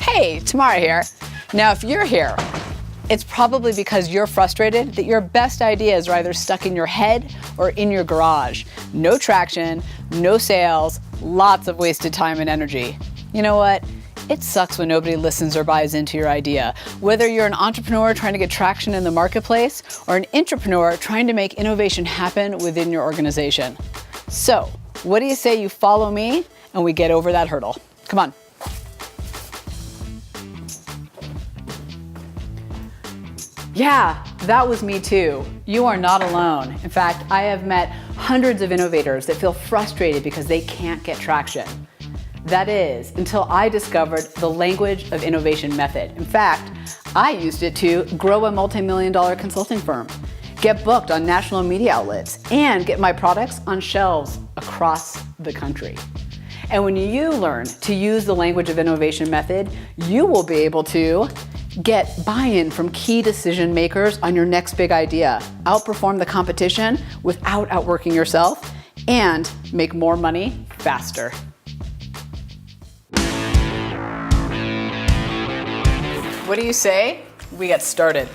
Hey, Tamara here. Now, if you're here, it's probably because you're frustrated that your best ideas are either stuck in your head or in your garage. No traction, no sales, lots of wasted time and energy. You know what? It sucks when nobody listens or buys into your idea. Whether you're an entrepreneur trying to get traction in the marketplace or an intrapreneur trying to make innovation happen within your organization. So, what do you say you follow me and we get over that hurdle? Come on. Yeah, that was me too. You are not alone. In fact, I have met hundreds of innovators that feel frustrated because they can't get traction. That is, until I discovered the language of innovation method. In fact, I used it to grow a multi-million-dollar consulting firm, get booked on national media outlets, and get my products on shelves across the country. And when you learn to use the language of innovation method, you will be able to get buy-in from key decision makers on your next big idea, outperform the competition without outworking yourself, and make more money faster. What do you say? We get started.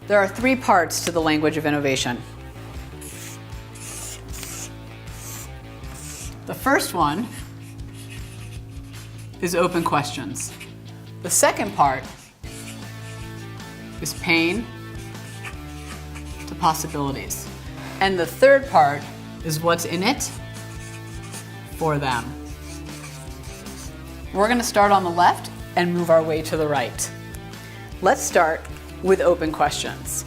There are 3 parts to the language of innovation. The first one is open questions. The second part is pain to possibilities. And the third part is what's in it for them. We're going to start on the left and move our way to the right. Let's start with open questions.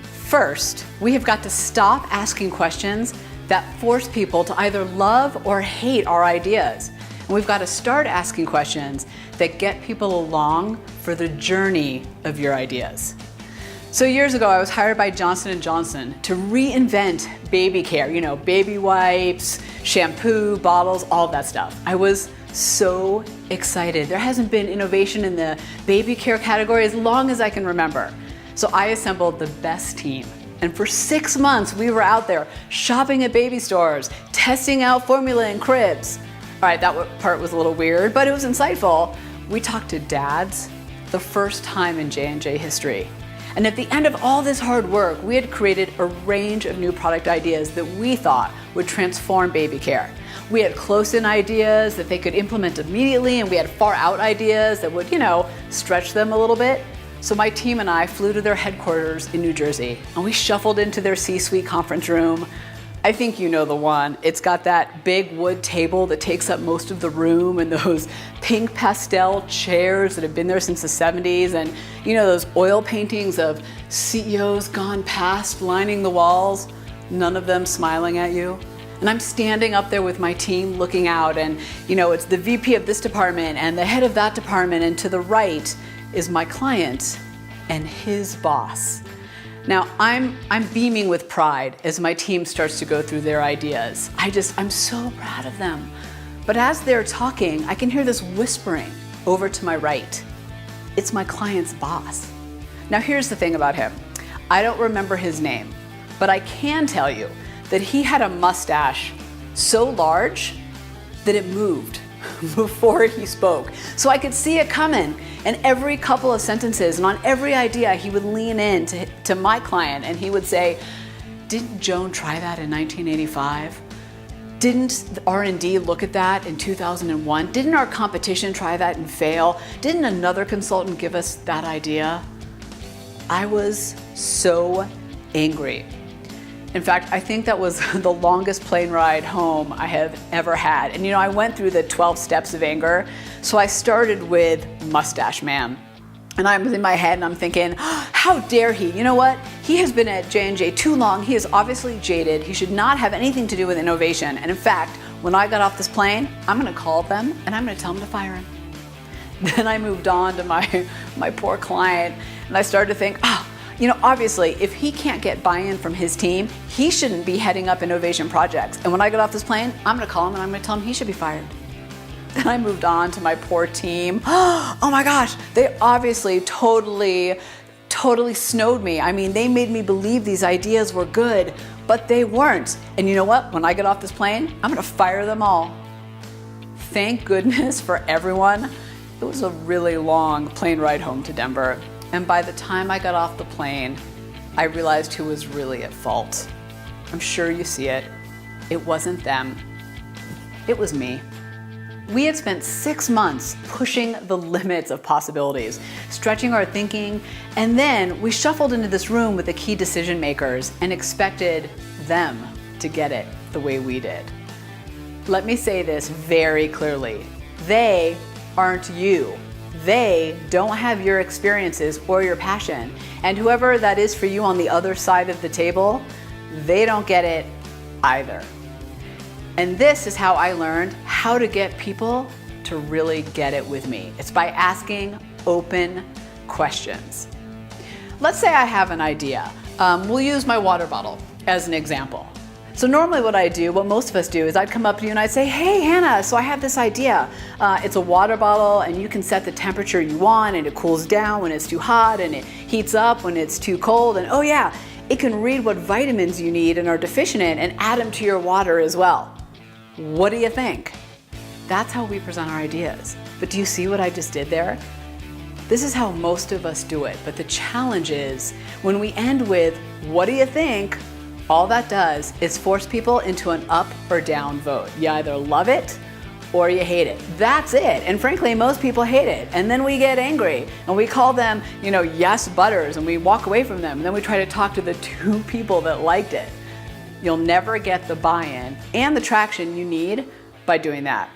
First, we have got to stop asking questions that force people to either love or hate our ideas. And we've got to start asking questions that get people along for the journey of your ideas. So years ago, I was hired by Johnson & Johnson to reinvent baby care, baby wipes, shampoo, bottles, all of that stuff. I was so excited. There hasn't been innovation in the baby care category as long as I can remember. So I assembled the best team. And for 6 months, we were out there shopping at baby stores, testing out formula in cribs. All right, that part was a little weird, but it was insightful. We talked to dads the first time in J&J history. And at the end of all this hard work, we had created a range of new product ideas that we thought would transform baby care. We had close-in ideas that they could implement immediately, and we had far-out ideas that would, stretch them a little bit. So my team and I flew to their headquarters in New Jersey, and we shuffled into their C-suite conference room. I think you know the one. It's got that big wood table that takes up most of the room and those pink pastel chairs that have been there since the 70s, and those oil paintings of CEOs gone past lining the walls, none of them smiling at you. And I'm standing up there with my team looking out, and it's the VP of this department and the head of that department, and to the right is my client and his boss. Now, I'm beaming with pride as my team starts to go through their ideas. I'm so proud of them. But as they're talking, I can hear this whispering over to my right. It's my client's boss. Now, here's the thing about him. I don't remember his name, but I can tell you that he had a mustache so large that it moved before he spoke. So I could see it coming. And every couple of sentences and on every idea, he would lean in to my client and he would say, "Didn't Joan try that in 1985? Didn't the R&D look at that in 2001? Didn't our competition try that and fail? Didn't another consultant give us that idea?" I was so angry. In fact, I think that was the longest plane ride home I have ever had. And I went through the 12 steps of anger. So I started with Mustache Man. And I'm in my head and I'm thinking, how dare he? You know what? He has been at J&J too long. He is obviously jaded. He should not have anything to do with innovation. And in fact, when I got off this plane, I'm gonna call them and I'm gonna tell them to fire him. Then I moved on to my poor client and I started to think, obviously, if he can't get buy-in from his team, he shouldn't be heading up innovation projects. And when I get off this plane, I'm gonna call him and I'm gonna tell him he should be fired. Then I moved on to my poor team. Oh my gosh, they obviously totally snowed me. I mean, they made me believe these ideas were good, but they weren't. And you know what? When I get off this plane, I'm gonna fire them all. thank goodness for everyone, it was a really long plane ride home to Denver. And by the time I got off the plane, I realized who was really at fault. I'm sure you see it. It wasn't them. It was me. We had spent 6 months pushing the limits of possibilities, stretching our thinking, and then we shuffled into this room with the key decision makers and expected them to get it the way we did. Let me say this very clearly. They aren't you. They don't have your experiences or your passion. And whoever that is for you on the other side of the table, they don't get it either. And this is how I learned how to get people to really get it with me. It's by asking open questions. Let's say I have an idea. We'll use my water bottle as an example. So normally what most of us do, is I'd come up to you and I'd say, hey Hannah, so I have this idea. It's a water bottle and you can set the temperature you want and it cools down when it's too hot and it heats up when it's too cold. And oh yeah, it can read what vitamins you need and are deficient in and add them to your water as well. What do you think? That's how we present our ideas. But do you see what I just did there? This is how most of us do it. But the challenge is when we end with, what do you think? All that does is force people into an up or down vote. You either love it or you hate it. That's it. And frankly, most people hate it. And then we get angry and we call them, yes butters, and we walk away from them. And then we try to talk to the 2 people that liked it. You'll never get the buy-in and the traction you need by doing that.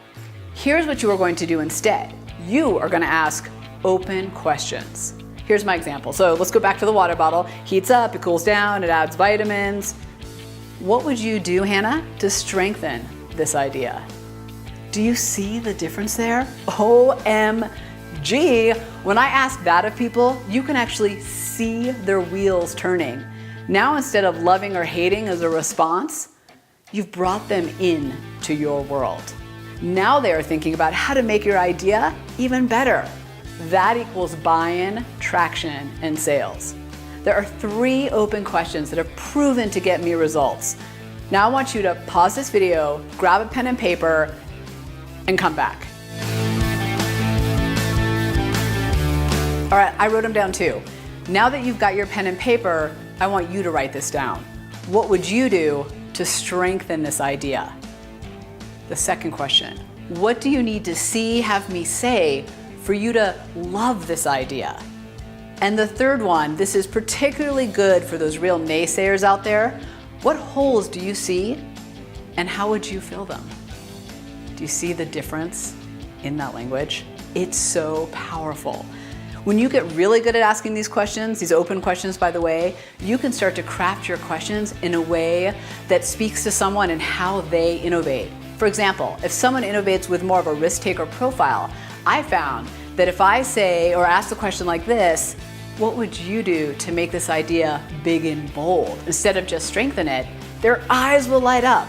Here's what you are going to do instead. You are going to ask open questions. Here's my example. So let's go back to the water bottle. Heats up, it cools down, it adds vitamins. What would you do, Hannah, to strengthen this idea? Do you see the difference there? OMG. When I ask that of people, you can actually see their wheels turning. Now, instead of loving or hating as a response, you've brought them in to your world. Now they are thinking about how to make your idea even better. That equals buy-in, traction, and sales. There are 3 open questions that have proven to get me results. Now I want you to pause this video, grab a pen and paper, and come back. All right, I wrote them down too. Now that you've got your pen and paper, I want you to write this down. What would you do to strengthen this idea? The second question, what do you need to see, have me say, for you to love this idea? And the third one, this is particularly good for those real naysayers out there. What holes do you see and how would you fill them? Do you see the difference in that language? It's so powerful. When you get really good at asking these questions, these open questions, by the way, you can start to craft your questions in a way that speaks to someone and how they innovate. For example, if someone innovates with more of a risk-taker profile, I found that if I say or ask the question like this, what would you do to make this idea big and bold? Instead of just strengthen it, their eyes will light up.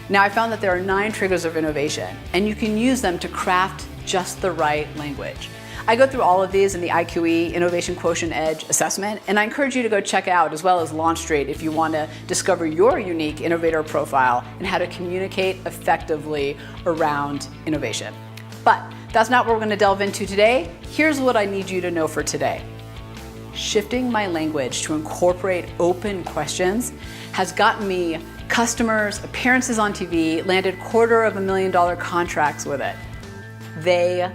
Now I found that there are 9 triggers of innovation, and you can use them to craft just the right language. I go through all of these in the IQE Innovation Quotient Edge assessment, and I encourage you to go check it out, as well as LaunchStraight, if you want to discover your unique innovator profile and how to communicate effectively around innovation. But that's not what we're going to delve into today. Here's what I need you to know for today. Shifting my language to incorporate open questions has gotten me customers, appearances on TV, landed $250,000 contracts with it. They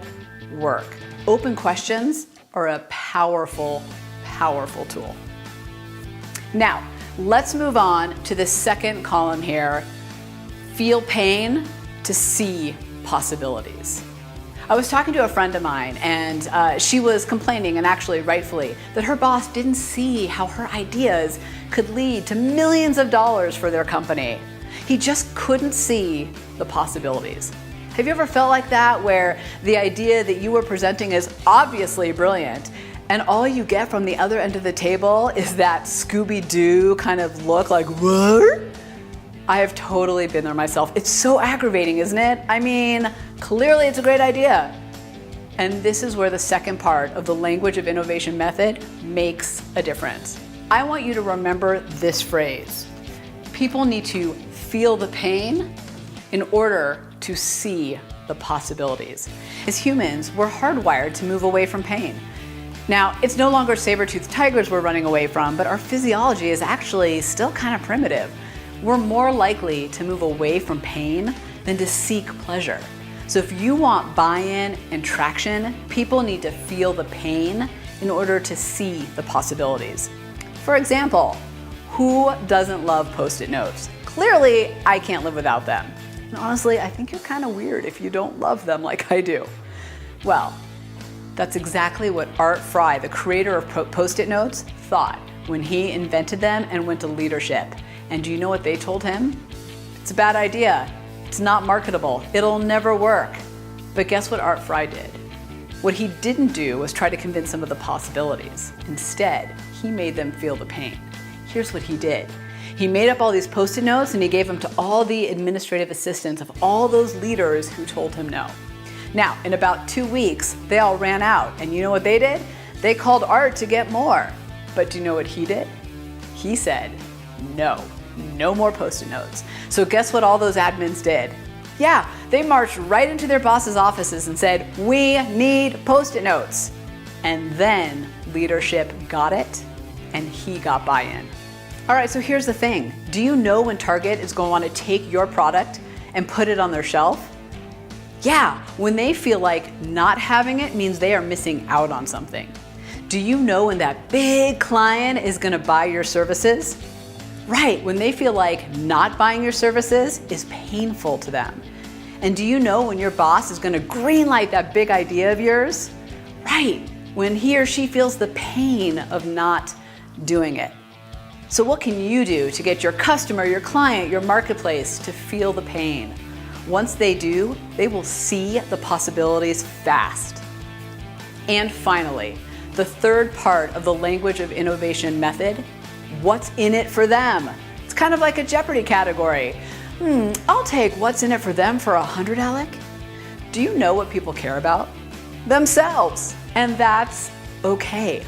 work. Open questions are a powerful, powerful tool. Now, let's move on to the second column here. Feel pain to see possibilities. I was talking to a friend of mine and she was complaining, and actually rightfully, that her boss didn't see how her ideas could lead to millions of dollars for their company. He just couldn't see the possibilities. Have you ever felt like that, where the idea that you were presenting is obviously brilliant, and all you get from the other end of the table is that Scooby-Doo kind of look like, what? I have totally been there myself. It's so aggravating, isn't it? I mean, clearly it's a great idea. And this is where the second part of the language of innovation method makes a difference. I want you to remember this phrase. People need to feel the pain in order to see the possibilities. As humans, we're hardwired to move away from pain. Now, it's no longer saber-toothed tigers we're running away from, but our physiology is actually still kind of primitive. We're more likely to move away from pain than to seek pleasure. So if you want buy-in and traction, people need to feel the pain in order to see the possibilities. For example, who doesn't love Post-it notes? Clearly, I can't live without them. And honestly, I think you're kind of weird if you don't love them like I do. Well, that's exactly what Art Fry, the creator of Post-it notes, thought when he invented them and went to leadership. And do you know what they told him? It's a bad idea. It's not marketable. It'll never work. But guess what Art Fry did? What he didn't do was try to convince them of the possibilities. Instead, he made them feel the pain. Here's what he did. He made up all these Post-it notes and he gave them to all the administrative assistants of all those leaders who told him no. Now, in about 2 weeks, they all ran out. And you know what they did? They called Art to get more. But do you know what he did? He said, no more Post-it notes. So guess what all those admins did? Yeah, they marched right into their boss's offices and said, we need Post-it notes. And then leadership got it and he got buy-in. All right, so here's the thing. Do you know when Target is going to want to take your product and put it on their shelf? Yeah, when they feel like not having it means they are missing out on something. Do you know when that big client is going to buy your services? Right, when they feel like not buying your services is painful to them. And do you know when your boss is going to greenlight that big idea of yours? Right, when he or she feels the pain of not doing it. So what can you do to get your customer, your client, your marketplace to feel the pain? Once they do, they will see the possibilities fast. And finally, the third part of the language of innovation method, what's in it for them? It's kind of like a Jeopardy category. I'll take what's in it for them for $100, Alec. Do you know what people care about? Themselves. And that's okay.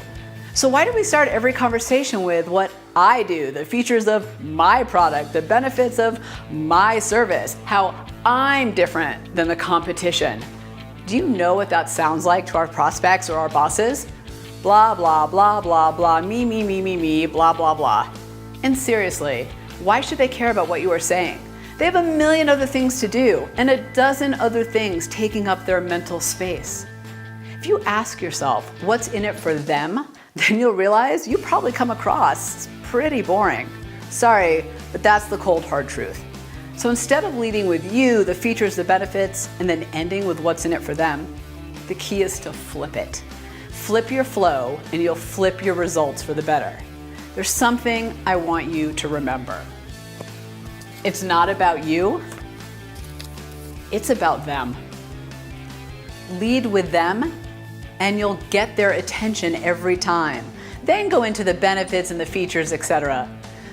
So why do we start every conversation with what I do, the features of my product, the benefits of my service, how I'm different than the competition? Do you know what that sounds like to our prospects or our bosses? Blah, blah, blah, blah, blah, me, blah, blah, blah. And seriously, why should they care about what you are saying? They have a million other things to do and a dozen other things taking up their mental space. If you ask yourself what's in it for them, then you'll realize you probably come across pretty boring. Sorry, but that's the cold hard truth. So instead of leading with you, the features, the benefits, and then ending with what's in it for them, the key is to flip it. Flip your flow and you'll flip your results for the better. There's something I want you to remember. It's not about you, it's about them. Lead with them and you'll get their attention every time. Then go into the benefits and the features, etc.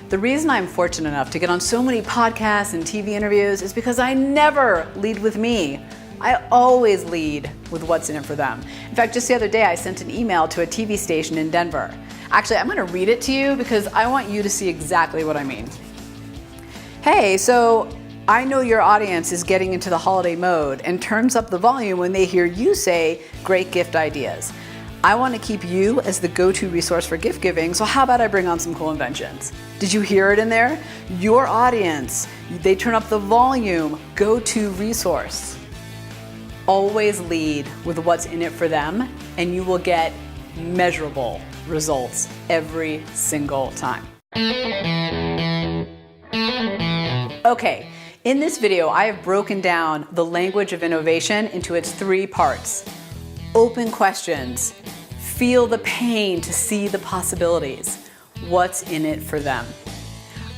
The reason I'm fortunate enough to get on so many podcasts and TV interviews is because I never lead with me. I always lead with what's in it for them. In fact, just the other day, I sent an email to a TV station in Denver. Actually, I'm gonna read it to you because I want you to see exactly what I mean. Hey, so I know your audience is getting into the holiday mode and turns up the volume when they hear you say great gift ideas. I want to keep you as the go-to resource for gift giving, so how about I bring on some cool inventions? Did you hear it in there? Your audience, they turn up the volume, go-to resource. Always lead with what's in it for them, and you will get measurable results every single time. Okay, in this video, I have broken down the language of innovation into its 3 parts. Open questions, feel the pain to see the possibilities, what's in it for them.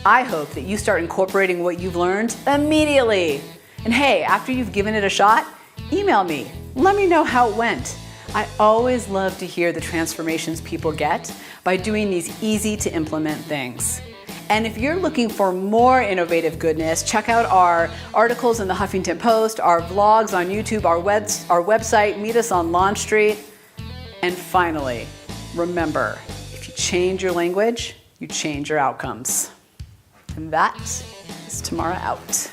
I hope that you start incorporating what you've learned immediately. And hey, after you've given it a shot, email me, let me know how it went. I always love to hear the transformations people get by doing these easy to implement things. And if you're looking for more innovative goodness, check out our articles in the Huffington Post, our vlogs on YouTube, our website, meet us on Launch Street. And finally, remember, if you change your language, you change your outcomes. And that is Tamara out.